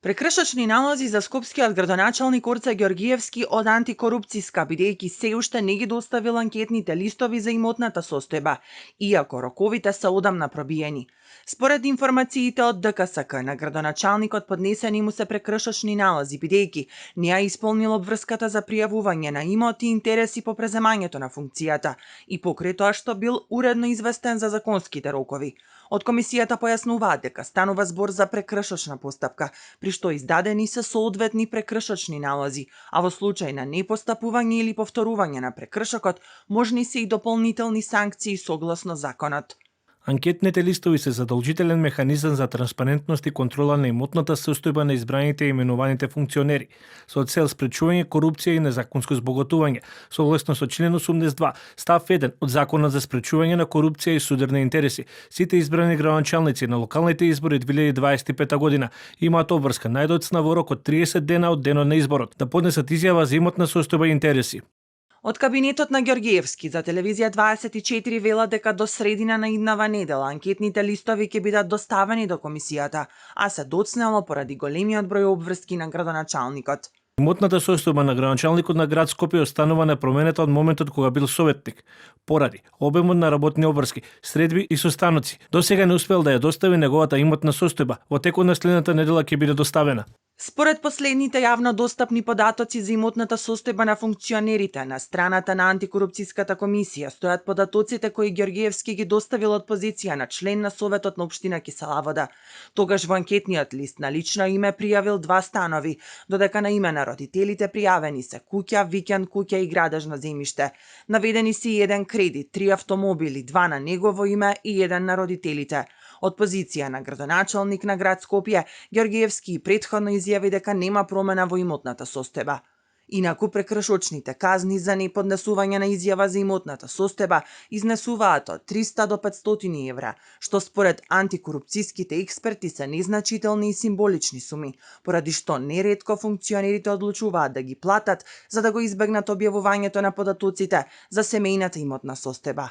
Прекршачни налози за скопскиот градоначалник Орце Ѓоргиевски од антикорупцијска, бидејќи се уште не ги доставил анкетните листови за имотната состојба, иако роковите се одамна пробиени. Според информациите од ДКСК, на градоначалникот поднесени му се прекршачни налози, бидејќи не ја исполнил обврската за пријавување на имот и интереси по преземањето на функцијата и покрај тоа што бил уредно известен за законските рокови. Од комисијата појаснуваат дека станува збор за прекршачна постапка, при што издадени се соодветни прекршачни налози, а во случај на непостапување или повторување на прекршокот, можни се и дополнителни санкции согласно законот. Анкетните листови се задолжителен механизам за транспарентност и контрола на имотната состојба на избраните и именуваните функционери, со цел спречување корупција и незаконско збогатување, согласно со член 82, став 1 од Законот за спречување на корупција и судерни интереси. Сите избрани градоначалници на локалните избори 2025 година имаат обврска најдоцна во рок од 30 дена од денот на изборот да поднесат изјава за имотна состојба и интереси. Од кабинетот на Ѓоргиевски за телевизија 24 велат дека до средина на иднава недела анкетните листови ќе бидат доставени до комисијата, а се доцнело поради големиот број обврски на градоначалникот. Имотната состојба на градоначалникот на град Скопје останува непроменета од моментот кога бил советник, поради обемот на работни обврски, средби и состаноци. Досега не успел да ја достави неговата имотна состојба, во текот на следната недела ќе биде доставена. Според последните јавно достапни податоци за имотната состојба на функционерите на страната на антикорупцијската комисија стојат податоците кои Ѓоргиевски ги доставил од позиција на член на Советот на општина Кисела Вода. Тогаш во анкетниот лист на лично име пријавил 2 станови, додека на име на родителите пријавени се куќа, викенд куќа и градежно земјиште. Наведени се и 1 кредит, 3 автомобили, 2 на негово име и 1 на родителите. Од позиција на градоначалник на град Скопје, Ѓоргиевски претходно изјави дека нема промена во имотната состојба. Инаку прекршочните казни за неподнесување на изјава за имотната состојба изнесуваат од 300 до 500 евра, што според антикорупцијските експерти се незначителни и символични суми, поради што неретко функционерите одлучуваат да ги платат за да го избегнат објавувањето на податоците за семејната имотна состојба.